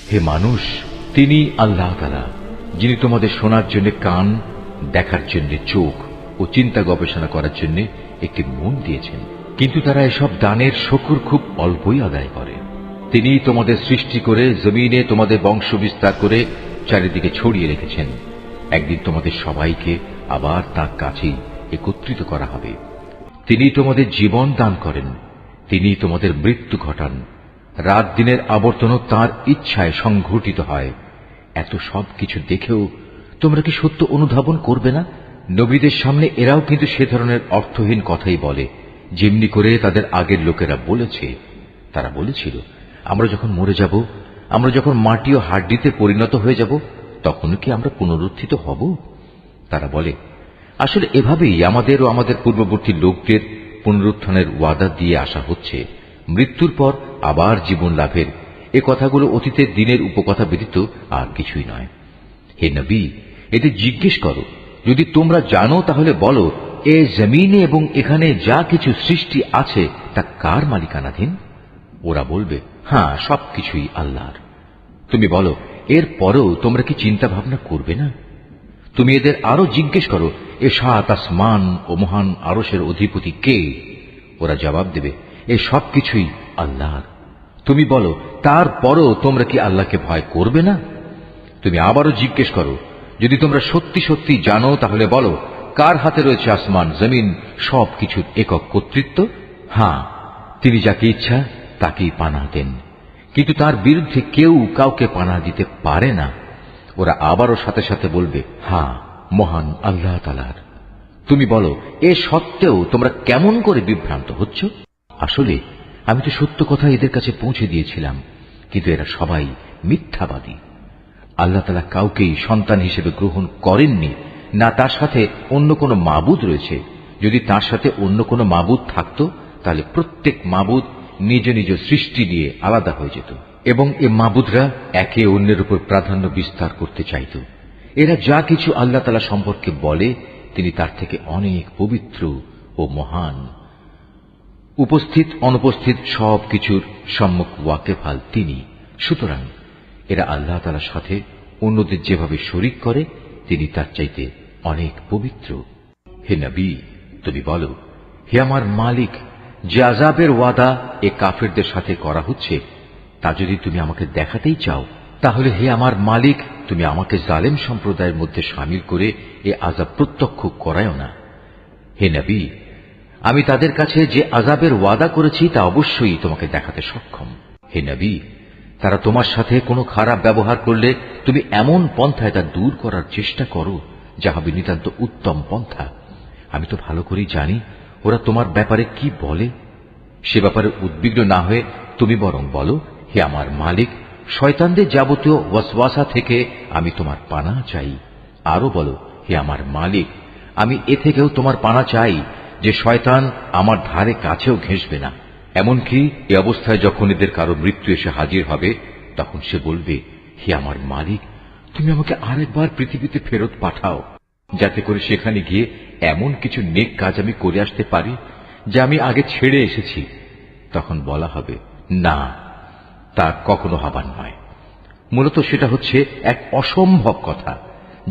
হে মানুষ, তিনি আল্লাহ তাআলা, যিনি তোমাদের শোনার জন্য কান, দেখার জন্য চোখ ও চিন্তা গবেষণা করার জন্য একটি মন দিয়েছেন। কিন্তু তারা এসব দানের শুকর খুব অল্পই আদায় করে। তিনি তোমাদের সৃষ্টি করে জমিনে তোমাদের বংশ বিস্তার করে চারিদিকে ছড়িয়ে রেখেছেন। একদিন তোমাদের সবাইকে আবার তার কাছেই একত্রিত করা হবে। তিনি তোমাদের জীবন দান করেন, তিনি তোমাদের মৃত্যু ঘটান। রাত দিনের আবর্তনও তাঁর ইচ্ছায় সংঘটিত হয়। এত সব কিছু দেখেও তোমরা কি সত্য অনুধাবন করবে না? নবীদের সামনে এরাও কিন্তু সে ধরনের অর্থহীন কথাই বলে, যেমনি করে তাদের আগের লোকেরা বলেছে। তারা বলেছিল, আমরা যখন মরে যাব, আমরা যখন মাটি ও হাড্ডিতে পরিণত হয়ে যাব, তখন কি আমরা পুনরুত্থিত হব? তারা বলে, আসলে এভাবেই আমাদের ও আমাদের পূর্ববর্তী লোকদের পুনরুত্থানের ওয়াদা দিয়ে আসা হচ্ছে। মৃত্যুর পর আবার জীবন লাভের এ কথাগুলো অতীতের দিনের উপকথা ব্যতীত আর কিছুই নয়। হে নবী, এতে জিজ্ঞেস করো, যদি তোমরা জানো তাহলে বলো, এ জমিনে এবং এখানে যা কিছু সৃষ্টি আছে তা কার মালিকানাধীন? ওরা বলবে, হ্যাঁ, সবকিছুই আল্লাহর। তুমি বলো, এর পরেও তোমরা কি চিন্তা ভাবনা করবে না? তুমি এদের আরো জিজ্ঞেস করো, এ সাত আসমান ও মহান আরশের অধিপতি কে? ওরা জবাব দেবে, এ সবকিছুই আল্লাহর। তুমি বলো, তারপরও তোমরা কি আল্লাহকে ভয় করবে না? তুমি আবারও জিজ্ঞেস করো, যদি তোমরা সত্যি সত্যি জানো তাহলে বলো, কার হাতে রয়েছে আসমান জমিন সবকিছুর একক কর্তৃত্ব? হ্যাঁ, তিনি যাকে ইচ্ছা তাকেই পানাহ দেন, কিন্তু তার বিরুদ্ধে কেউ কাউকে পানাহ দিতে পারে না। ওরা আবারও সাথে সাথে বলবে, হ্যাঁ, মহান আল্লাহ তাআলার। তুমি বলো, এ সত্ত্বেও তোমরা কেমন করে বিভ্রান্ত হচ্ছ? আসলে আমি তো সত্য কথা এদের কাছে পৌঁছে দিয়েছিলাম, কিন্তু এরা সবাই মিথ্যাবাদী। আল্লাহ তাআলা কাউকেই সন্তান হিসেবে গ্রহণ করেননি, না তার সাথে অন্য কোনো মাবুদ রয়েছে। যদি তার সাথে অন্য কোনো মাবুদ থাকত, তাহলে প্রত্যেক মাবুদ নিজ নিজ সৃষ্টি নিয়ে আলাদা হয়ে যেত, এবং এ মাবুদরা একে অন্যের উপর প্রাধান্য বিস্তার করতে চাইত। এরা যা কিছু আল্লাহ তাআলা সম্পর্কে বলে, তিনি তার থেকে অনেক পবিত্র ও মহান। উপস্থিত অনুপস্থিত সব কিছুর সম্মুখ ওয়াকেফাল তিনি। সুতরাং এরা আল্লাহ তাআলার সাথে অন্যদের যেভাবে শরীক করে, তিনি তার চাইতে অনেক পবিত্র। হে নবী, তুমি বলো, হে আমার মালিক, যে আযাবের ওয়াদা এ কাফেরদের সাথে করা হচ্ছে, তা যদি তুমি আমাকে দেখাতেই চাও, তাহলে হে আমার মালিক, তুমি আমাকে জালেম সম্প্রদায়ের মধ্যে শামিল করে এ আযাব প্রত্যক্ষ করায়ও না। হে নবী, আমি তাদের কাছে যে আযাবের ওয়াদা করেছি তা অবশ্যই তোমাকে দেখাতে সক্ষম। হে নবী, তারা তোমার সাথে কোনো খারাপ ব্যবহার করলে তুমি এমন পন্থায় তা দূর করার চেষ্টা করো যা হবে নিতান্ত উত্তম পন্থা। আমি তো ভালো করেই জানি ওরা তোমার ব্যাপারে কি বলে। সে ব্যাপারে উদ্বিগ্ন না হয়ে তুমি বরং বলো, হে আমার মালিক, শয়তানদের যাবতীয় ওয়াসওয়াসা থেকে আমি তোমার পানাহ চাই। আরো বলো, হে আমার মালিক, আমি এ থেকেও তোমার পানাহ চাই যে শয়তান আমার ধারে কাছেও ঘেঁষবে না। এমনকি এ অবস্থায় যখন এদের কারো মৃত্যু এসে হাজির হবে, তখন সে বলবে, হে আমার মালিক, তুমি আমাকে আরেকবার পৃথিবীতে ফেরত পাঠাও, যাতে করে সেখানে গিয়ে এমন কিছু নেক কাজ আমি করে আসতে পারি যা আমি আগে ছেড়ে এসেছি। তখন বলা হবে, না, তা কখনো হবার নয়। মূলত সেটা হচ্ছে এক অসম্ভব কথা,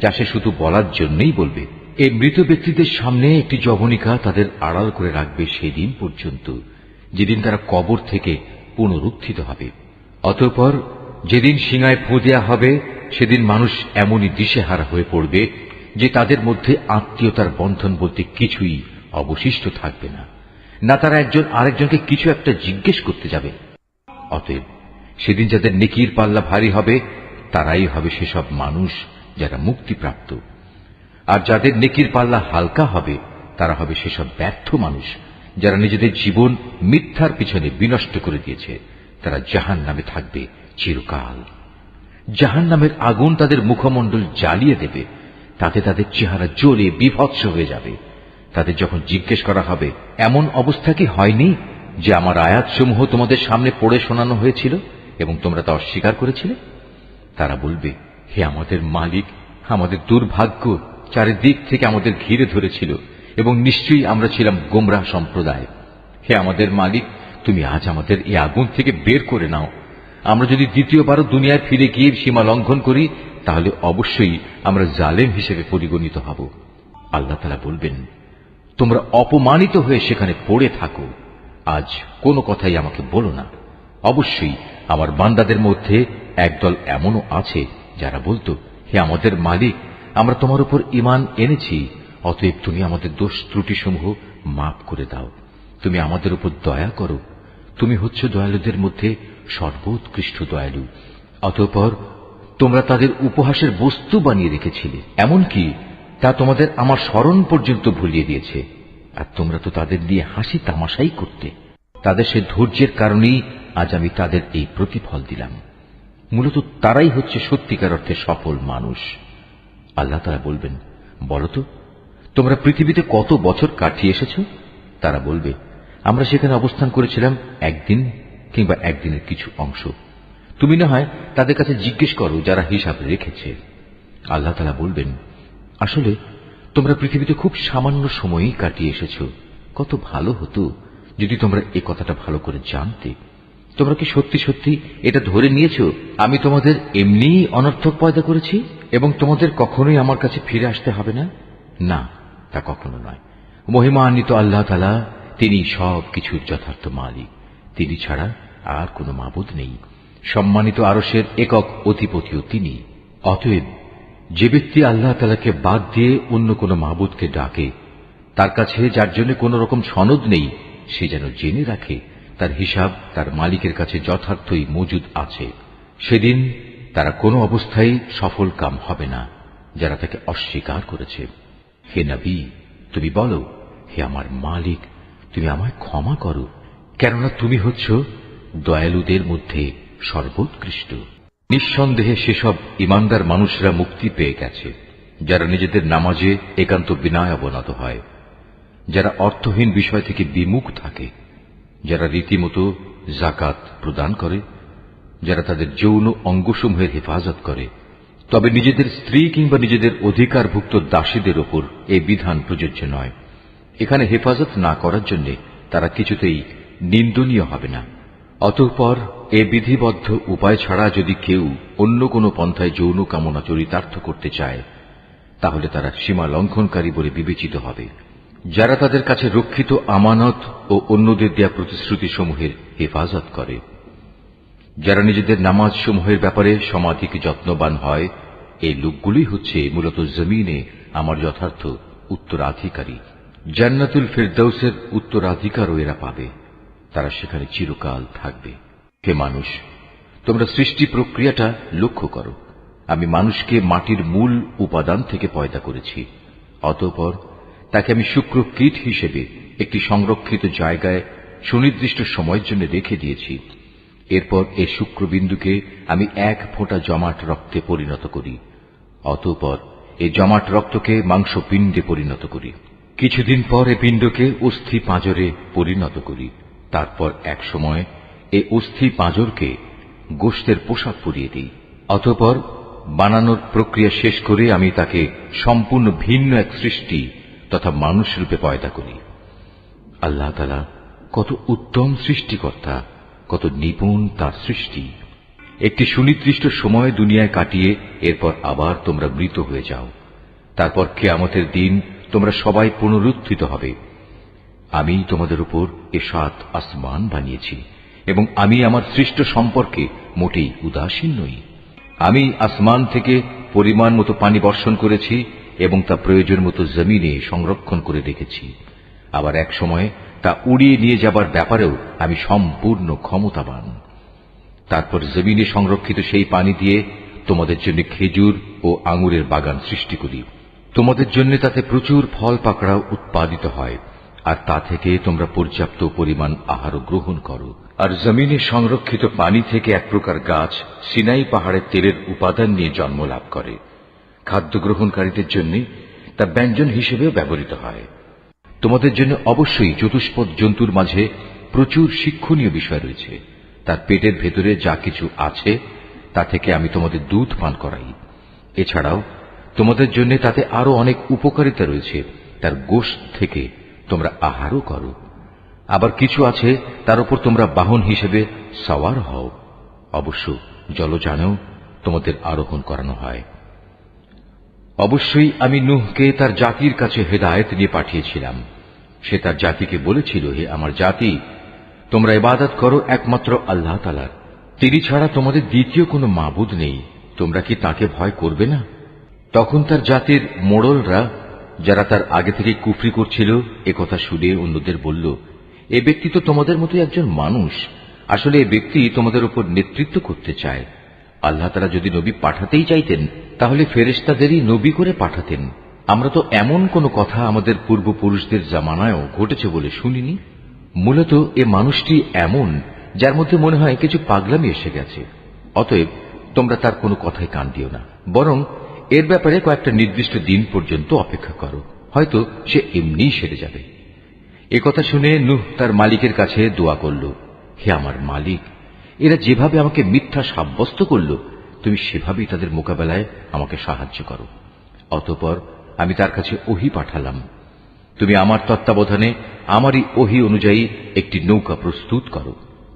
যা সে শুধু বলার জন্যই বলবে। এই মৃত ব্যক্তিদের সামনে একটি যবনিকা তাদের আড়াল করে রাখবে সেদিন পর্যন্ত, যেদিন তারা কবর থেকে পুনরুত্থিত হবে। অতঃপর যেদিন সিঙায় ফু দেয়া হবে, সেদিন মানুষ এমনই দিশেহারা হয়ে পড়বে যে তাদের মধ্যে আত্মীয়তার বন্ধন বলতে কিছুই অবশিষ্ট থাকবে না, না তারা একজন আরেকজনকে কিছু একটা জিজ্ঞেস করতে যাবে। অতএব সেদিন যাদের নেকির পাল্লা ভারী হবে, তারাই হবে সেসব মানুষ যারা মুক্তিপ্রাপ্ত, আর যাদের নেকির পাল্লা হালকা হবে, তারা হবে সেসব ব্যর্থ মানুষ যারা নিজেদের জীবন মিথ্যার পিছনে বিনষ্ট করে দিয়েছে। তারা জাহান্নামে থাকবে চিরকাল। জাহান্নামের আগুন তাদের মুখমণ্ডল জ্বালিয়ে দেবে, তাতে তাদের চেহারা জ্বলে বিভৎস হয়ে যাবে। তাদের যখন জিজ্ঞেস করা হবে, এমন অবস্থা কি হয়নি যে আমার আয়াতসমূহ তোমাদের সামনে পড়ে শোনানো হয়েছিল এবং তোমরা তা অস্বীকার করেছিলে? তারা বলবে, হে আমাদের মালিক, আমাদের দুর্ভাগ্য চারিদিক থেকে আমাদের ঘিরে ধরেছিল এবং নিশ্চয়ই আমরা ছিলাম গোমরাহ সম্প্রদায়। হে আমাদের মালিক, তুমি আজ আমাদের এই আগুন থেকে বের করে নাও। আমরা যদি দ্বিতীয়বারও দুনিয়ায় ফিরে গিয়ে সীমা লঙ্ঘন করি তাহলে অবশ্যই আমরা জালেম হিসেবে পরিগণিত হব। আল্লাহ তাআলা বলবেন, তোমরা অপমানিত হয়ে সেখানে পড়ে থাকো, আজ কোনো কথাই আমাকে বলো না। অবশ্যই আমার বান্দাদের মধ্যে একদল এমনও আছে যারা বলতো, হে আমাদের মালিক, আমরা তোমার উপর ঈমান এনেছি, অতএব তুমি আমাদের দোষ ত্রুটিসমূহ মাফ করে দাও, তুমি আমাদের উপর দয়া করো, তুমি হচ্ছ দয়ালুদের মধ্যে সর্বোৎকৃষ্ট দয়ালু। অতঃপর তোমরা তাদের উপহাসের বস্তু বানিয়ে রেখেছিলে, এমনকি তা তোমাদের আমার স্মরণ পর্যন্ত ভুলিয়ে দিয়েছে, আর তোমরা তো তাদের নিয়ে হাসি তামাশাই করতে। তাদের সে ধৈর্যের কারণেই আজ আমি তাদের এই প্রতিফল দিলাম। মূলত তারাই হচ্ছে সত্যিকার অর্থে সফল মানুষ। আল্লাহ তাআলা বলবেন, বলতো তোমরা পৃথিবীতে কত বছর কাটিয়ে এসেছ? তারা বলবে, আমরা সেখানে অবস্থান করেছিলাম একদিন কিংবা একদিনের কিছু অংশ। তুমি না হয় তাদের কাছে জিজ্ঞেস করো যারা হিসাব রেখেছে। আল্লাহ তাআলা বলবেন, আসলে তোমরা পৃথিবীতে খুব সামান্য সময়ই কাটিয়ে এসেছ। কত ভালো হতো যদি তোমরা এই কথাটা ভালো করে জানতে। তোমরা কি সত্যি সত্যি এটা ধরে নিয়েছ আমি তোমাদের এমনিই অনর্থক পয়দা করেছি এবং তোমাদের কখনোই আমার কাছে ফিরে আসতে হবে না? না, তা কখনো নয়। মহিমান্বিত আল্লাহ তাআলা, তিনি সব কিছুর যথার্থ মালিক, তিনি ছাড়া আর কোনো মাবুদ নেই। সম্মানিত আরশের একক অধিপতিও তিনি। অতএব যে ব্যক্তি আল্লাহ তাআলাকে বাদ দিয়ে অন্য কোনো মাবুদকে ডাকে, তার কাছে যার জন্য কোন রকম সনদ নেই, সে যেন জেনে রাখে তার হিসাব তার মালিকের কাছে যথার্থই মজুদ আছে। সেদিন তারা কোনো অবস্থায় সফল কাম হবে না যারা তাকে অস্বীকার করেছে। হে নবী, তুমি বলো, হে আমার মালিক, তুমি আমায় ক্ষমা করো, কেননা তুমি হচ্ছ দয়ালুদের মধ্যে সর্বোৎকৃষ্ট। নিঃসন্দেহে সেসব ইমানদার মানুষরা মুক্তি পেয়ে গেছে যারা নিজেদের নামাজে একান্ত বিনয় অবনত হয়, যারা অর্থহীন বিষয় থেকে বিমুখ থাকে, যারা রীতিমতো যাকাত প্রদান করে, যারা তাদের যৌন অঙ্গসমূহের হেফাজত করে। তবে নিজেদের স্ত্রী কিংবা নিজেদের অধিকারভুক্ত দাসীদের ওপর এই বিধান প্রযোজ্য নয়। এখানে হেফাজত না করার জন্য তারা কিছুতেই নিন্দনীয় হবে না। অতঃপর এ বিধিবদ্ধ উপায় ছাড়া যদি কেউ অন্য কোনো পন্থায় যৌন কামনা চরিতার্থ করতে চায়, তাহলে তারা সীমা লঙ্ঘনকারী বলে বিবেচিত হবে। যারা তাদের কাছে রক্ষিত আমানত ও অন্যদের দেয়া প্রতিশ্রুতিসমূহের হেফাজত করে, যারা নিজেদের নামাজ সমূহের ব্যাপারে সমাধিক যত্নবান হয়, এই লোকগুলোই হচ্ছে মূলত জমিনে আমার যথার্থ উত্তরাধিকারী। জান্নাতুল ফেরদাউসের উত্তরাধিকারও এরা পাবে, তারা সেখানে চিরকাল থাকবে। হে মানুষ, তোমরা সৃষ্টি প্রক্রিয়াটা লক্ষ্য করো। আমি মানুষকে মাটির মূল উপাদান থেকে পয়দা করেছি, অতঃপর তাকে আমি শুক্র কীট হিসেবে একটি সংরক্ষিত জায়গায় সুনির্দিষ্ট সময়ের জন্য রেখে দিয়েছি। এরপর এই শুক্রবিন্দুকে আমি এক ফোঁটা জমাট রক্তে পরিণত করি, অতঃপর এই জমাট রক্তকে মাংস পিণ্ডে পরিণত করি। কিছুদিন পর এ পিণ্ডকে অস্থি পাঁজরে পরিণত করি। তারপর এক সময় এই অস্থি পাঁজরকে গোশতের পোশাক পরিয়ে দিই। অতঃপর বানানোর প্রক্রিয়া শেষ করে আমি তাকে সম্পূর্ণ ভিন্ন এক সৃষ্টি তথা মানুষ রূপে পয়দা করি। আল্লাহ তাআলা কত উত্তম সৃষ্টিকর্তা, কত নিপুণ তার সৃষ্টি। একটি সুনির্দিষ্ট সময় দুনিয়ায় কাটিয়ে এরপর আবার তোমরা মৃত হয়ে যাও। তারপর কিয়ামতের দিন তোমরা সবাই পুনরুত্থিত হবে। আমি তোমাদের উপর এ 7 আসমান বানিয়েছি এবং আমি আমার সৃষ্ট সম্পর্কে মোটেই উদাসীন নই। আমি আসমান থেকে পরিমাণ মতো পানি বর্ষণ করেছি এবং তা প্রয়োজন মতো জমিনে সংরক্ষণ করে রেখেছি। আবার এক সময় তা উড়িয়ে নিয়ে যাবার ব্যাপারেও আমি সম্পূর্ণ ক্ষমতাবান। তারপর জমিনে সংরক্ষিত সেই পানি দিয়ে তোমাদের জন্য খেজুর ও আঙুরের বাগান সৃষ্টি করি। তোমাদের জন্য তাতে প্রচুর ফল পাকড়াও উৎপাদিত হয়, আর তা থেকে তোমরা পর্যাপ্ত পরিমাণ আহারও গ্রহণ করো। আর জমিনে সংরক্ষিত পানি থেকে এক প্রকার গাছ সিনাই পাহাড়ের তেলের উপাদান নিয়ে জন্ম লাভ করে। খাদ্য গ্রহণকারীদের জন্য তা ব্যঞ্জন হিসেবেও ব্যবহৃত হয়। তোমাদের জন্য অবশ্যই চতুষ্পদ জন্তুর মাঝে প্রচুর শিক্ষণীয় বিষয় রয়েছে। তার পেটের ভেতরে যা কিছু আছে তা থেকে আমি তোমাদের দুধ পান করাই। এছাড়াও তোমাদের জন্য তাতে আরো অনেক উপকারিতা রয়েছে। তার গোশত থেকে তোমরা আহারও করো। আবার কিছু আছে তার উপর তোমরা বাহন হিসেবে সওয়ার হও। অবশ্য জলযানেও তোমাদের আরোহণ করানো হয়। অবশ্যই আমি নূহকে তার জাতির কাছে হেদায়েত নিয়ে পাঠিয়েছিলাম। সে তার জাতিকে বলেছিল, হে আমার জাতি, তোমরা ইবাদত করো একমাত্র আল্লাহ তাআলার। তিনি ছাড়া তোমাদের দ্বিতীয় কোনো মাবুদ নেই। তোমরা কি তাকে ভয় করবে না? তখন তার জাতির মোড়লরা, যারা তার আগে থেকে কুফরি করছিল, একথা শুনে অন্যদের বলল, এ ব্যক্তি তো তোমাদের মতোই একজন মানুষ। আসলে এ ব্যক্তি তোমাদের উপর নেতৃত্ব করতে চায়। আল্লাহ তাআলা যদি নবী পাঠাতেই চাইতেন, তাহলে ফেরেশতাদেরই নবী করে পাঠাতেন। আমরা তো এমন কোন কথা আমাদের পূর্বপুরুষদের জামানায়ও ঘটেছে বলে শুনিনি। মূলত এ মানুষটি এমন, যার মধ্যে মনে হয় কিছু পাগলামি এসে গেছে। অতএব তোমরা তার কোনো কথায় কান দিও না, বরং এর ব্যাপারে কয়েকটা নির্দিষ্ট দিন পর্যন্ত অপেক্ষা করো, হয়তো সে এমনিই সেরে যাবে। একথা শুনে নূহ তার মালিকের কাছে দোয়া করল, হে আমার মালিক, এরা যেভাবে আমাকে মিথ্যা সাব্যস্ত করল, তুমি সেভাবেই তাদের মোকাবেলায় আমাকে সাহায্য করো। অতঃপর আমি তার কাছে ওহী পাঠালাম, তুমি আমার তত্ত্বাবধানে আমারই ওহী অনুযায়ী একটি নৌকা প্রস্তুত করো।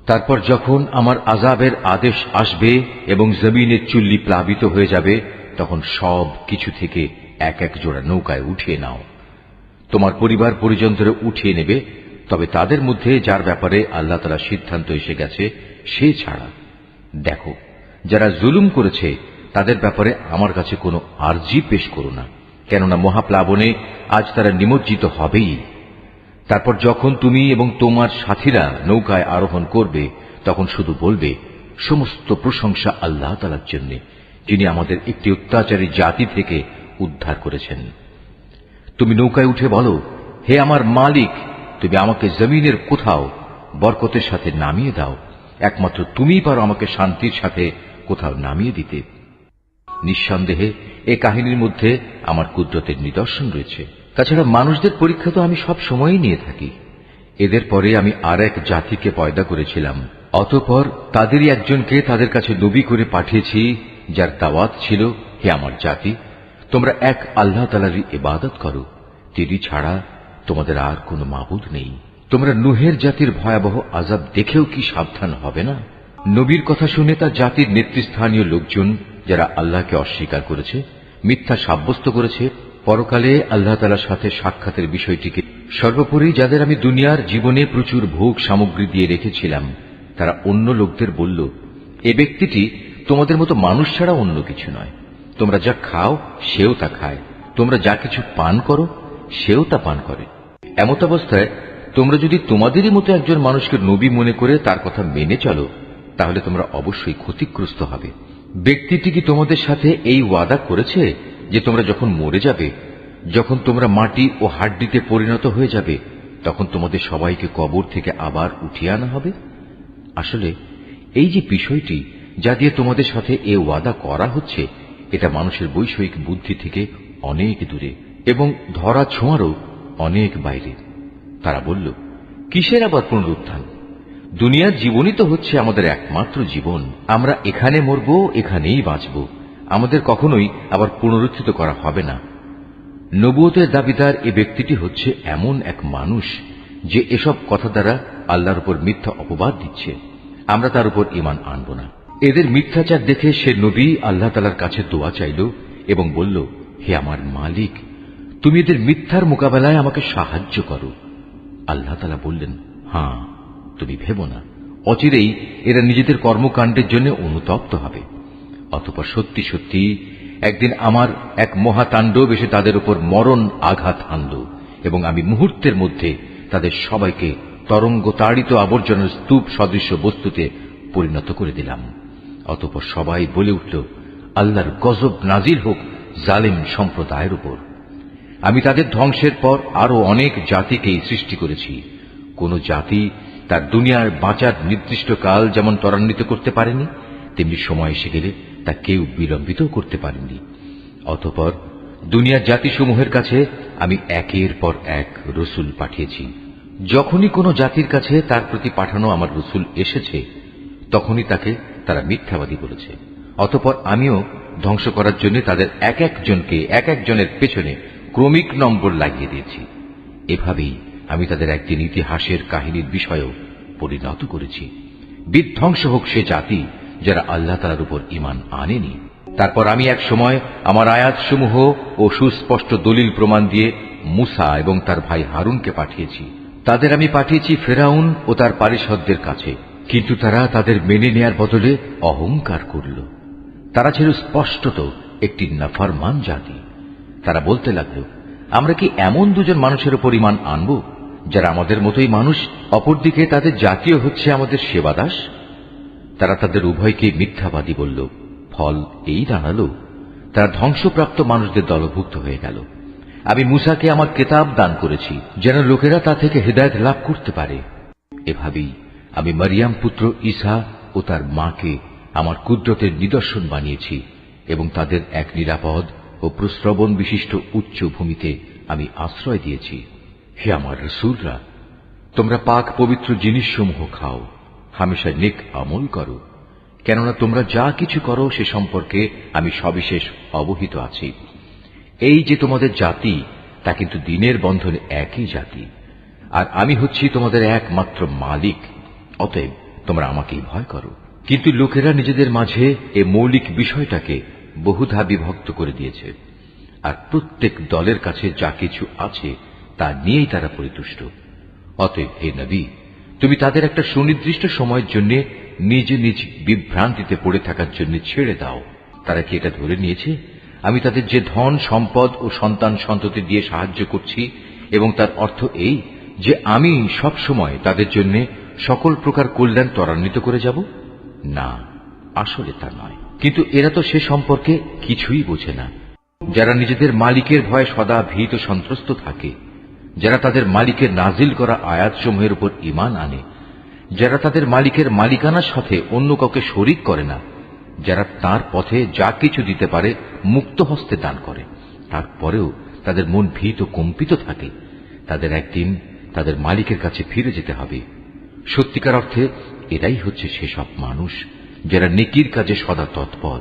তারপর যখন আমার আযাবের আদেশ আসবে এবং জমিনের চুল্লি প্লাবিত হয়ে যাবে, তখন সব কিছু থেকে এক এক জোড়া নৌকায় উঠিয়ে নাও। তোমার পরিবার পরিজনদের উঠিয়ে নেবে, তবে তাদের মধ্যে যার ব্যাপারে আল্লাহ তাআলা সিদ্ধান্ত এসে গেছে সে ছাড়া। দেখো, যারা জুলুম করেছে তাদের ব্যাপারে আমার কাছে কোনো আরজি পেশ করো না, কেননা মহাপ্লাবনে আজ তারা নিমজ্জিত হবেই। তারপর যখন তুমি এবং তোমার সাথীরা নৌকায় আরোহণ করবে, তখন শুধু বলবে, সমস্ত প্রশংসা আল্লাহ তাআলার জন্য, যিনি আমাদের একটি অত্যাচারী জাতি থেকে উদ্ধার করেছেন। তুমি নৌকায় উঠে বলো, হে আমার মালিক, তুমি আমাকে জমিনের কোথাও বরকতের সাথে নামিয়ে দাও। একমাত্র তুমিই পারো আমাকে শান্তির সাথে কোথাও নামিয়ে দিতে। নিঃসন্দেহে এ কাহিনীর মধ্যে আমার কুদরতের নিদর্শন রয়েছে। তাছাড়া মানুষদের পরীক্ষা তো আমি সব সময়ই নিয়ে থাকি। এদের পরে আমি আর এক জাতিকে পয়দা করেছিলাম। অতঃপর তাদেরই একজনকে তাদের কাছে নবী করে পাঠিয়েছি, যার দাওয়াত ছিল, হে আমার জাতি, তোমরা এক আল্লাহ তাআলারই ইবাদত করো, তিনি ছাড়া তোমাদের আর কোনো মাবুদ নেই। তোমরা নূহের জাতির ভয়াবহ আযাব দেখেও কি সাবধান হবে না? নবীর কথা শুনে তার জাতির নেতৃস্থানীয় লোকজন, যারা আল্লাহকে অস্বীকার করেছে, মিথ্যা সাব্যস্ত করেছে, পরকালে আল্লাহ তাআলার সাথে সাক্ষাতের বিষয়টিকে, সর্বোপরি যাদের আমি দুনিয়ার জীবনে প্রচুর ভোগ সামগ্রী দিয়ে রেখেছিলাম, তারা অন্য লোকদের বলল, এ ব্যক্তিটি তোমাদের মতো মানুষ ছাড়া অন্য কিছু নয়। তোমরা যা খাও সেও তা খায়, তোমরা যা কিছু পান করো সেও তা পান করে। এমত অবস্থায় তোমরা যদি তোমাদেরই মতো একজন মানুষকে নবী মনে করে তার কথা মেনে চলো, তাহলে তোমরা অবশ্যই ক্ষতিগ্রস্ত হবে। ব্যক্তিটি কি তোমাদের সাথে এই ওয়াদা করেছে যে তোমরা যখন মরে যাবে, যখন তোমরা মাটি ও হাড্ডিতে পরিণত হয়ে যাবে, তখন তোমাদের সবাইকে কবর থেকে আবার উঠিয়ে আনা হবে? আসলে এই যে বিষয়টি যা দিয়ে তোমাদের সাথে এ ওয়াদা করা হচ্ছে, এটা মানুষের বৈষয়িক বুদ্ধি থেকে অনেক দূরে এবং ধরা ছোঁয়ারও অনেক বাইরে। তারা বলল, কিসের আবার পুনরুত্থান? দুনিয়ার জীবনই তো হচ্ছে আমাদের একমাত্র জীবন। আমরা এখানে মরব, এখানেই বাঁচব, আমাদের কখনোই আবার পুনরুত্থিত করা হবে না। নবুয়তের দাবিদার এ ব্যক্তিটি হচ্ছে এমন এক মানুষ যে এসব কথা দ্বারা আল্লাহর উপর মিথ্যা অপবাদ দিচ্ছে। আমরা তার উপর ঈমান আনব না। এদের মিথ্যাচার দেখে সে নবী আল্লাহ তাআলার কাছে দোয়া চাইল এবং বলল, হে আমার মালিক, তুমি এদের মিথ্যার মোকাবেলায় আমাকে সাহায্য করো। আল্লাহ তাআলা বললেন, হ্যাঁ, তুমি ভেবো না, অচিরেই এরা নিজেদের কর্মকাণ্ডের জন্য অনুতপ্ত হবে। অতঃপর সত্যি সত্যি একদিন আমার এক মহাতাণ্ডব এসে তাদের উপর মরণ আঘাত হানল এবং আমি মুহূর্তের মধ্যে তাদের সবাইকে তরঙ্গ তাড়িত আবর্জনার স্তূপ সদৃশ্য বস্তুতে পরিণত করে দিলাম। অতঃপর সবাই বলে উঠল, আল্লাহর গজব নাজিল হোক জালিম সম্প্রদায়ের উপর। আমি তাদের ধ্বংসের পর আরো অনেক জাতিকেই সৃষ্টি করেছি। কোন জাতি তার দুনিয়ার বাঁচার নির্দিষ্ট কাল যেমন ত্বরান্বিত করতে পারেনি, তেমনি সময় এসে গেলে তা কেউ বিলম্বিত করতে পারেনি। অতঃপর দুনিয়ার জাতিসমূহের কাছে আমি একের পর এক রসুল পাঠিয়েছি। যখনই কোনো জাতির কাছে তার প্রতি পাঠানো আমার রসুল এসেছে, তখনই তাকে তারা মিথ্যাবাদী বলেছে। অতঃপর আমিও ধ্বংস করার জন্য তাদের এক একজনকে এক একজনের পেছনে ক্রমিক নম্বর লাগিয়ে দিয়েছি। এভাবেই আমি তাদের একদিন ইতিহাসের কাহিনীর বিষয়েও পরিণত করেছি। বিধ্বংস হোক সে জাতি যারা আল্লাহ তাআলার উপর ঈমান আনেনি। তারপর আমি এক সময় আমার আয়াতসমূহ ও সুস্পষ্ট দলিল প্রমাণ দিয়ে মূসা এবং তার ভাই হারুনকে পাঠিয়েছি। তাদের আমি পাঠিয়েছি ফেরাউন ও তার পারিষদদের কাছে, কিন্তু তারা তাদের মেনে নেয়ার বদলে অহংকার করল। তারা ছিল স্পষ্টত একটি নাফরমান জাতি। তারা বলতে লাগল, আমরা কি এমন দুজন মানুষের উপর ঈমান আনব যারা আমাদের মতোই মানুষ, অপরদিকে তাদের জাতীয় হচ্ছে আমাদের সেবাদাস? তারা তাদের উভয়কে মিথ্যাবাদী বলল। ফল এই দাঁড়ালো, তারা ধ্বংসপ্রাপ্ত মানুষদের দলভুক্ত হয়ে গেল। আমি মূসাকে আমার কিতাব দান করেছি যেন লোকেরা তা থেকে হেদায়েত লাভ করতে পারে। এভাবেই আমি মারিয়াম পুত্র ঈসা ও তার মাকে আমার কুদরতের নিদর্শন বানিয়েছি এবং তাদের এক নিরাপদ ও প্রশ্রবণ বিশিষ্ট উচ্চ ভূমিতে আমি আশ্রয় দিয়েছি। হে আমার রাসূলরা, তোমরা পাক পবিত্র জিনিসসমূহ খাও, হামেশা নেক আমল করো, কেননা তোমরা যা কিছু করো সে সম্পর্কে আমি সবিশেষ অবহিত আছি। এই যে তোমাদের জাতি, তা কিন্তু দিনের বন্ধনে একই জাতি, আর আমি হচ্ছি তোমাদের একমাত্র মালিক। অতএব তোমরা আমাকেই ভয় করো। কিন্তু লোকেরা নিজেদের মাঝে এ মৌলিক বিষয়টাকে বহুধা বিভক্ত করে দিয়েছে, আর প্রত্যেক দলের কাছে যা কিছু আছে তা নিয়েই তারা পরিতুষ্ট। অতএব হে নবী, তুমি তাদের একটা সুনির্দিষ্ট সময়ের জন্য নিজ নিজ বিভ্রান্তিতে পড়ে থাকার জন্য ছেড়ে দাও। তারা কি এটা ধরে নিয়েছে আমি তাদের যে ধন সম্পদ ও সন্তান সন্ততি দিয়ে সাহায্য করছি এবং তার অর্থ এই যে আমি সব সময় তাদের জন্য সকল প্রকার কল্যাণ ত্বরান্বিত করে যাব? না, আসলে তা নয়। কিন্তু এরা তো সে সম্পর্কে কিছুই বোঝে না। যারা নিজেদের মালিকের ভয়ে সদা ভীত সন্ত্রস্ত থাকে, যারা তাদের মালিকের নাজিল করা আয়াতসমূহের উপর ঈমান আনে, যারা তাদের মালিকের মালিকানার সাথে অন্য কাউকে শরীক করে না, যারা তার পথে যা কিছু দিতে পারে মুক্ত হস্তে দান করে, তারপরেও তাদের মন ভীত কম্পিত থাকে, তাদের একদিন তাদের মালিকের কাছে ফিরে যেতে হবে। সত্যিকার অর্থে এরাই হচ্ছে সেসব মানুষ যারা নেকির কাজে সদা তৎপর,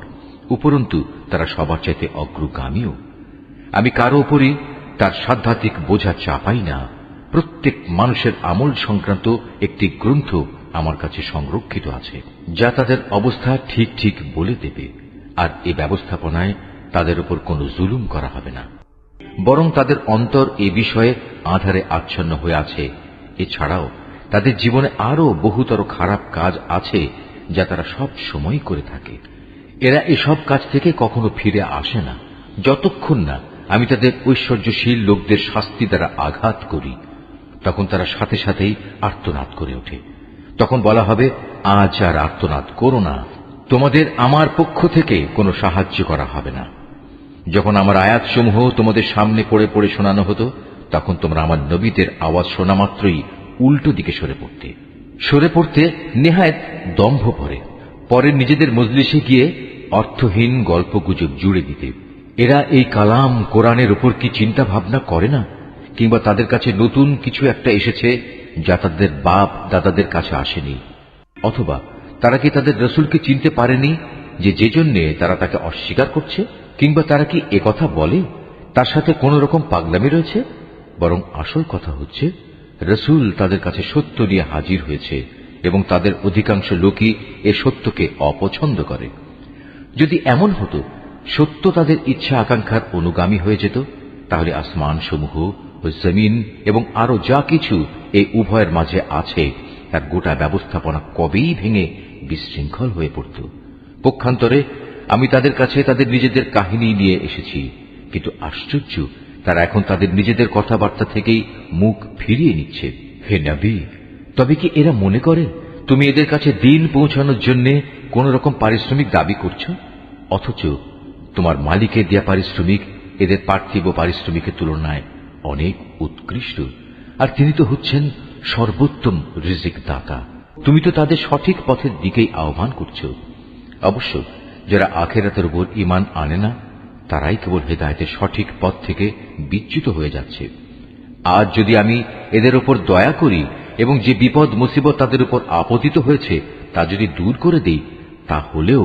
উপরন্তু তারা সবার চাইতে অগ্রগামীও। আমি কারো উপরই তার সাধ্যাত্মিক বোঝা চাপাই না। প্রত্যেক মানুষের আমল সংক্রান্ত একটি গ্রন্থ আমার কাছে সংরক্ষিত আছে, যা তাদের অবস্থা ঠিক ঠিক বলে দেবে, আর এ ব্যবস্থাপনায় তাদের উপর কোনো জুলুম করা হবে না, বরং তাদের অন্তর এ বিষয়ে আঁধারে আচ্ছন্ন হয়ে আছে। এছাড়াও তাদের জীবনে আরো বহুতর খারাপ কাজ আছে যা তারা সব সময় করে থাকে। এরা এসব কাজ থেকে কখনো ফিরে আসে না যতক্ষণ না আমি তাদের ঐশ্বর্যশীল লোকদের শাস্তি দ্বারা আঘাত করি। তখন তারা সাথে সাথেই আর্তনাদ করে ওঠে। তখন বলা হবে, আজ আর আর্তনাদ করো না, তোমাদের আমার পক্ষ থেকে কোনো সাহায্য করা হবে না। যখন আমার আয়াতসমূহ তোমাদের সামনে পড়ে পড়ে শোনানো হতো, তখন তোমরা আমার নবীদের আওয়াজ শোনা মাত্রই উল্টো দিকে সরে পড়তে নেহায়েত দম্ভ পরে নিজেদের মজলিসে গিয়ে অর্থহীন গল্পগুজব জুড়ে দিতে। এরা এই কালাম কোরআনের উপর কি চিন্তা ভাবনা করে না, কিংবা তাদের কাছে নতুন কিছু একটা এসেছে যা তাদের বাপ দাদাদের কাছে আসেনি? অথবা তারা কি তাদের রসুলকে চিনতে পারেনি যে জন্যে তারা তাকে অস্বীকার করছে? কিংবা তারা কি একথা বলে তার সাথে কোন রকম পাগলামি রয়েছে? বরং আসল কথা হচ্ছে, রসুল তাদের কাছে সত্য নিয়ে হাজির হয়েছে এবং তাদের অধিকাংশ লোকই এ সত্যকে অপছন্দ করে। যদি এমন হতো সত্য তাদের ইচ্ছা আকাঙ্ক্ষার অনুগামী হয়ে যেত, তাহলে আসমান সমূহ ও জমিন এবং আরো যা কিছু এই উভয়ের মাঝে আছে তার গোটা ব্যবস্থাপনা কবেই ভেঙে বিশৃঙ্খল হয়ে পড়ত। পক্ষান্তরে আমি তাদের কাছে তাদের নিজেদের কাহিনী নিয়ে এসেছি, কিন্তু আশ্চর্য, তারা এখন তাদের নিজেদের কথাবার্তা থেকেই মুখ ফিরিয়ে নিচ্ছে। হে নবী, তবে কি এরা মনে করে তুমি এদের কাছে দিন পৌঁছানোর জন্য কোন রকম পারিশ্রমিক দাবি করছো, অথচ তোমার মালিকের দেয়া পারিশ্রমিক এদের পার্থিব পারিশ্রমিকের তুলনায় অনেক উৎকৃষ্ট, আর তিনি তো হচ্ছেন সর্বোত্তম রিজিক দাতা। তুমি তো তাদের সঠিক পথের দিকেই আহ্বান করছো। অবশ্য যারা আখিরাতের উপর ঈমান আনে না, তারাই কেবল হেদায়েতের সঠিক পথ থেকে বিচ্যুত হয়ে যাচ্ছে। আজ যদি আমি এদের উপর দয়া করি এবং যে বিপদ মুসিবত তাদের উপর আপতিত হয়েছে তা যদি দূর করে দেই, তাহলেও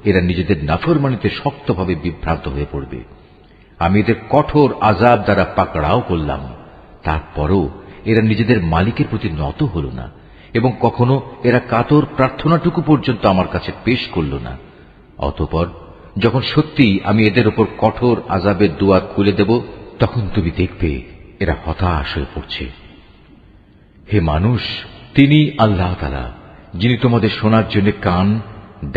এরা নিজেদের নাফরমানিতে শক্তভাবে বিভ্রান্ত হয়ে পড়বে। আমি এদের কঠোর আযাব দ্বারা পাকড়াও করলাম, তারপরও এরা নিজেদের মালিকের প্রতি নত হল না এবং কখনো এরা কাতর প্রার্থনাটুকু পর্যন্ত আমার কাছে পেশ করল না। অতঃপর যখন সত্যি আমি এদের ওপর কঠোর আযাবের দুয়ার খুলে দেব, তখন তুমি দেখবে এরা হতাশ হয়ে পড়ছে। হে মানুষ, তিনি আল্লাহ তাআলা, যিনি তোমাদের শোনার জন্য কান,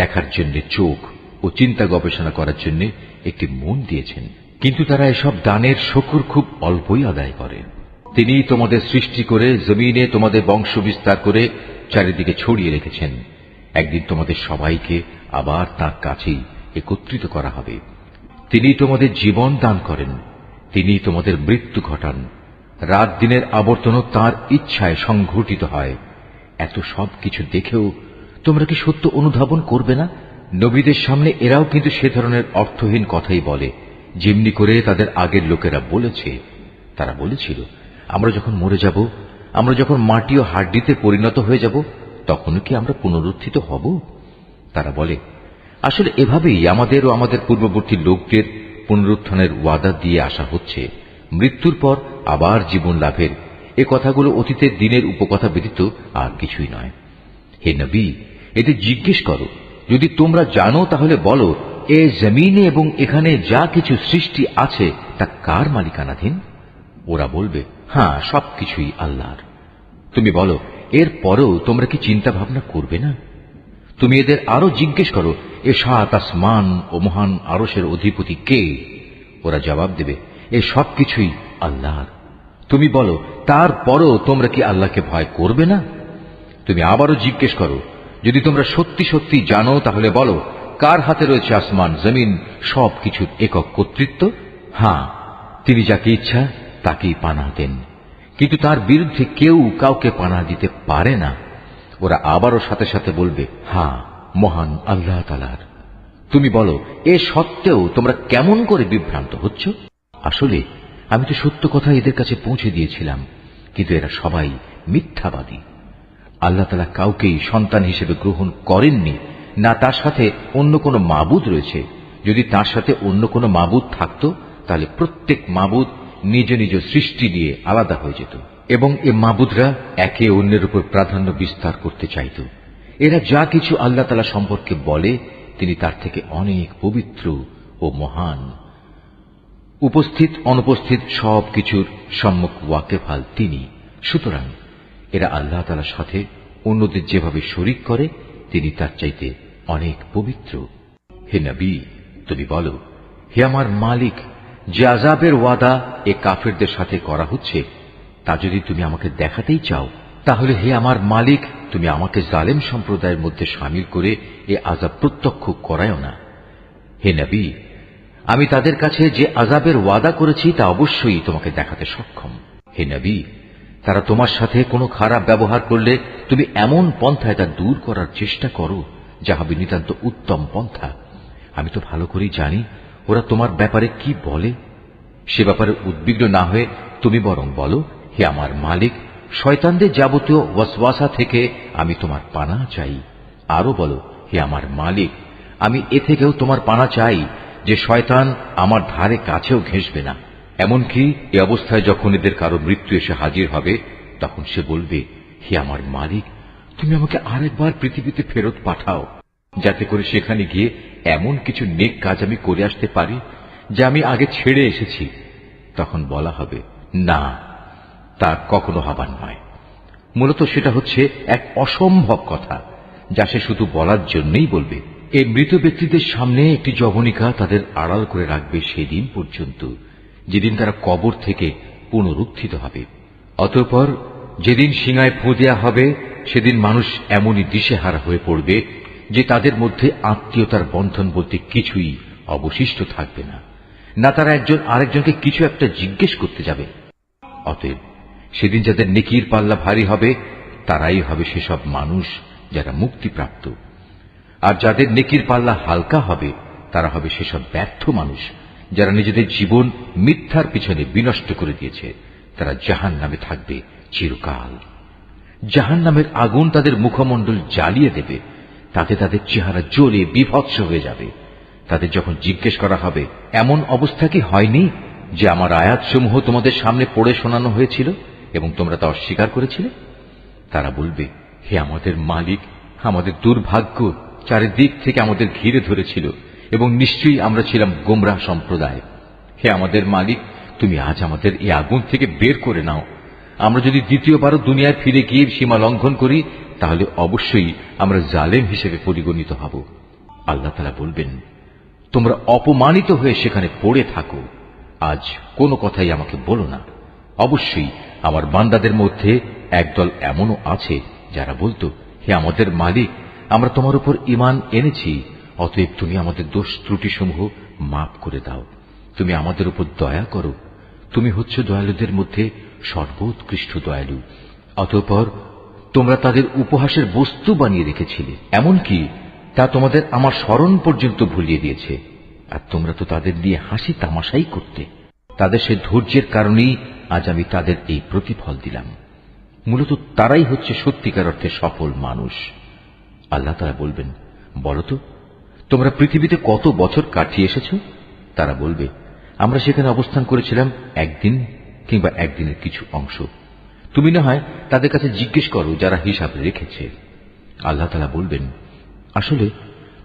দেখার জন্য চোখ ও চিন্তা গবেষণা করার জন্য একটি মন দিয়েছেন, কিন্তু তারা এসব দানের শুকর খুব অল্পই আদায় করে। তিনি তোমাদের সৃষ্টি করে জমিনে তোমাদের বংশ বিস্তার করে চারিদিকে ছড়িয়ে রেখেছেন। একদিন তোমাদের সবাইকে আবার তাঁর কাছেই একত্রিত করা হবে। তিনি তোমাদের জীবন দান করেন, তিনি তোমাদের মৃত্যু ঘটান। রাত দিনের আবর্তনও তাঁর ইচ্ছায় সংঘটিত হয়। এত সব কিছু দেখেও তোমরা কি সত্য অনুধাবন করবে না? নবীদের সামনে এরাও কিন্তু সে ধরনের অর্থহীন কথাই বলে, যেমনি করে তাদের আগের লোকেরা বলেছে। তারা বলেছিল, আমরা যখন মরে যাব, আমরা যখন মাটি ও হাড্ডিতে পরিণত হয়ে যাব, তখনও কি আমরা পুনরুত্থিত হব? তারা বলে, আসলে এভাবেই আমাদের ও আমাদের পূর্ববর্তী লোকদের পুনরুত্থানের ওয়াদা দিয়ে আসা হচ্ছে, মৃত্যুর পর আবার জীবন লাভের। এ কথাগুলো অতীতের দিনের উপকথা ব্যতীত আর কিছুই নয়। হে নবী, এতে জিজ্ঞেস করো, যদি তোমরা জানো তাহলে বলো, এ জমিনে এবং এখানে যা কিছু সৃষ্টি আছে তা কার মালিকানাধীন? ওরা বলবে, হ্যাঁ, সবকিছুই আল্লাহর। তুমি বলো, এর পরেও তোমরা কি চিন্তা ভাবনা করবে না? তুমি এদের আরো জিজ্ঞেস করো, এ সাত আসমান ও মহান আরশের অধিপতি কে? ওরা জবাব দেবে, এ সবকিছুই আল্লাহর। তুমি বলো, তারপরও তোমরা কি আল্লাহকে ভয় করবে না? তুমি আবারও জিজ্ঞেস করো, যদি তোমরা সত্যি সত্যি জানো তাহলে বলো, কার হাতে রয়েছে আসমান জমিন সবকিছুর একক কর্তৃত্ব? হ্যাঁ, তিনি যাকে ইচ্ছা তাকেই পানাহ দেন, কিন্তু তার বিরুদ্ধে কেউ কাউকে পানাহ দিতে পারে না। ওরা আবারও সাথে সাথে বলবে, হ্যাঁ, মহান আল্লাহ তাআলার। তুমি বলো, এ সত্ত্বেও তোমরা কেমন করে বিভ্রান্ত হচ্ছ? আসলে আমি তো সত্য কথা এদের কাছে পৌঁছে দিয়েছিলাম, কিন্তু এরা সবাই মিথ্যাবাদী। আল্লাহ তাআলা কাউকেই সন্তান হিসেবে গ্রহণ করেননি, না তার সাথে অন্য কোনো মাবুদ রয়েছে। যদি তার সাথে অন্য কোনো মাবুদ থাকত, তাহলে প্রত্যেক মাবুদ নিজ নিজ সৃষ্টি নিয়ে আলাদা হয়ে যেত, এবং এ মাবুদরা একে অন্যের উপর প্রাধান্য বিস্তার করতে চাইত। এরা যা কিছু আল্লাহ তাআলা সম্পর্কে বলে, তিনি তার থেকে অনেক পবিত্র ও মহান। উপস্থিত অনুপস্থিত সব কিছুর সম্মুখ ওয়াকেফাল তিনি। সুতরাং এরা আল্লাহ তাআলার সাথে অন্যদের যেভাবে শরীক করে, তিনি তার চাইতে অনেক পবিত্র। হে নবী, তুমি বলো, হে আমার মালিক, যে আযাবের ওয়াদা এ কাফেরদের সাথে করা হচ্ছে, তা যদি তুমি আমাকে দেখাতেই চাও, তাহলে হে আমার মালিক, তুমি আমাকে জালেম সম্প্রদায়ের মধ্যে শামিল করে এ আযাব প্রত্যক্ষ করায়ও না। হে নবী, আমি তাদের কাছে যে আযাবের ওয়াদা করেছি তা অবশ্যই তোমাকে দেখাতে সক্ষম। হে নবী, তারা তোমার সাথে কোনো খারাপ ব্যবহার করলে তুমি এমন পন্থায় তা দূর করার চেষ্টা করো যা হবে নিতান্ত উত্তম পন্থা। আমি তো ভালো করেই জানি ওরা তোমার ব্যাপারে কি বলে। সে ব্যাপারে উদ্বিগ্ন না হয়ে তুমি বরং বলো, হে আমার মালিক, শয়তানদের যাবতীয় ওয়াসওয়াসা থেকে আমি তোমার পানাহ চাই। আরো বলো, হে আমার মালিক, আমি এ থেকেও তোমার পানাহ চাই যে শয়তান আমার ধারে কাছেও ঘেঁষবে না। এমনকি এ অবস্থায় যখন এদের কারো মৃত্যু এসে হাজির হবে, তখন সে বলবে, হে আমার মালিক, তুমি আমাকে আরেকবার পৃথিবীতে ফেরত পাঠাও, যাতে করে সেখানে গিয়ে এমন কিছু নেক কাজ আমি করে আসতে পারি যা আমি আগে ছেড়ে এসেছি। তখন বলা হবে, না, তা কখনো হবার নয়। মূলত সেটা হচ্ছে এক অসম্ভব কথা, যা সে শুধু বলার জন্যই বলবে। এই মৃত ব্যক্তিদের সামনে একটি যবনিকা তাদের আড়াল করে রাখবে সেদিন পর্যন্ত, যেদিন তারা কবর থেকে পুনরুত্থিত হবে। অতঃপর যেদিন সিঙায় ফু দেয়া হবে, সেদিন মানুষ এমনই দিশেহারা হয়ে পড়বে যে তাদের মধ্যে আত্মীয়তার বন্ধন বলতে কিছুই অবশিষ্ট থাকবে না, না তারা একজন আরেকজনকে কিছু একটা জিজ্ঞেস করতে যাবে। অতএব সেদিন যাদের নেকির পাল্লা ভারী হবে, তারাই হবে সেসব মানুষ যারা মুক্তিপ্রাপ্ত, আর যাদের নেকির পাল্লা হালকা হবে, তারা হবে সেসব ব্যর্থ মানুষ যারা নিজেদের জীবন মিথ্যার পিছনে বিনষ্ট করে দিয়েছে। তারা জাহান্নামে থাকবে চিরকাল। জাহান্নামের আগুন তাদের মুখমণ্ডল জ্বালিয়ে দেবে, তাতে তাদের চেহারা জ্বলে বিভৎস হয়ে যাবে। তাদের যখন জিজ্ঞেস করা হবে, এমন অবস্থা কি হয়নি যে আমার আয়াতসমূহ তোমাদের সামনে পড়ে শোনানো হয়েছিল এবং তোমরা তা অস্বীকার করেছিলে? তারা বলবে, হে আমাদের মালিক, আমাদের দুর্ভাগ্য চারিদিক থেকে আমাদের ঘিরে ধরেছিল এবং নিশ্চয়ই আমরা ছিলাম গোমরাহ সম্প্রদায়। হে আমাদের মালিক, তুমি আজ আমাদের এই আগুন থেকে বের করে নাও। আমরা যদি দ্বিতীয়বারও দুনিয়ায় ফিরে গিয়ে সীমা লঙ্ঘন করি তাহলে অবশ্যই আমরা জালেম হিসেবে পরিগণিত হব। আল্লাহ তাআলা বলবেন, তোমরা অপমানিত হয়ে সেখানে পড়ে থাকো, আজ কোনো কথাই আমাকে বলো না। অবশ্যই আমার বান্দাদের মধ্যে একদল এমনও আছে যারা বলতো, হে আমাদের মালিক, আমরা তোমার উপর ঈমান এনেছি, অতএব তুমি আমাদের দোষ ত্রুটিসমূহ মাফ করে দাও। তুমি আমাদের উপর দয়া করো, তুমি হচ্ছ দয়ালুদের মধ্যে সর্বোৎকৃষ্ট দয়ালু। অতঃপর তোমরা তাদের উপহাসের বস্তু বানিয়ে রেখেছিলে, এমনকি তা তোমাদের আমার স্মরণ পর্যন্ত ভুলিয়ে দিয়েছে, আর তোমরা তো তাদের নিয়ে হাসি তামাশাই করতে। তাদের সে ধৈর্যের কারণেই আজ আমি তাদের এই প্রতিফল দিলাম। মূলত তারাই হচ্ছে সত্যিকার অর্থে সফল মানুষ। আল্লাহ তাআলা বলবেন, বলতো তোমরা পৃথিবীতে কত বছর কাটিয়ে এসেছ? তারা বলবে, আমরা সেখানে অবস্থান করেছিলাম একদিন কিংবা একদিনের কিছু অংশ। তুমি না হয় তাদের কাছে জিজ্ঞেস করো যারা হিসাব রেখেছে। আল্লাহ তাআলা বলবেন, আসলে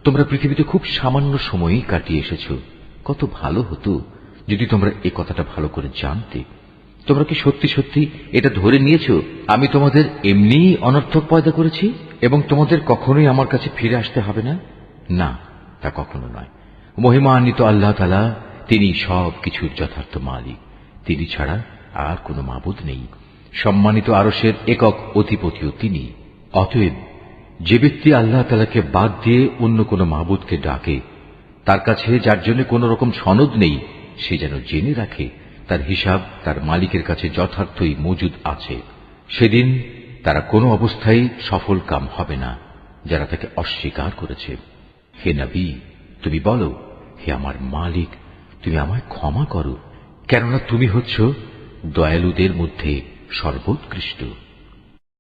তোমরা পৃথিবীতে খুব সামান্য সময়ই কাটিয়ে এসেছ। কত ভালো হতো যদি তোমরা এই কথাটা ভালো করে জানতে। তোমরা কি সত্যি সত্যি এটা ধরে নিয়েছ আমি তোমাদের এমনিই অনর্থক পয়দা করেছি এবং তোমাদের কখনোই আমার কাছে ফিরে আসতে হবে না? না, তা কখনো নয়। মহিমান্বিত আল্লাহ তাআলা, তিনি সব কিছুর যথার্থ মালিক। তিনি ছাড়া আর কোনো মাবুদ নেই। সম্মানিত আরশের একক অধিপতিও তিনি। অতএব যে ব্যক্তি আল্লাহ তাআলাকে বাদ দিয়ে অন্য কোনো মাবুদকে ডাকে, তার কাছে যার জন্য কোনো রকম সনদ নেই, সে যেন জেনে রাখে তার হিসাব তার মালিকের কাছে যথার্থই মজুদ আছে। সেদিন তারা কোনো অবস্থায় সফল কাম হবে না যারা তাকে অস্বীকার করেছে। হে নবী, তুমি বলো, হে আমার মালিক, তুমি আমায় ক্ষমা করো, কেননা তুমি হচ্ছ দয়ালুদের মধ্যে সর্বোৎকৃষ্ট।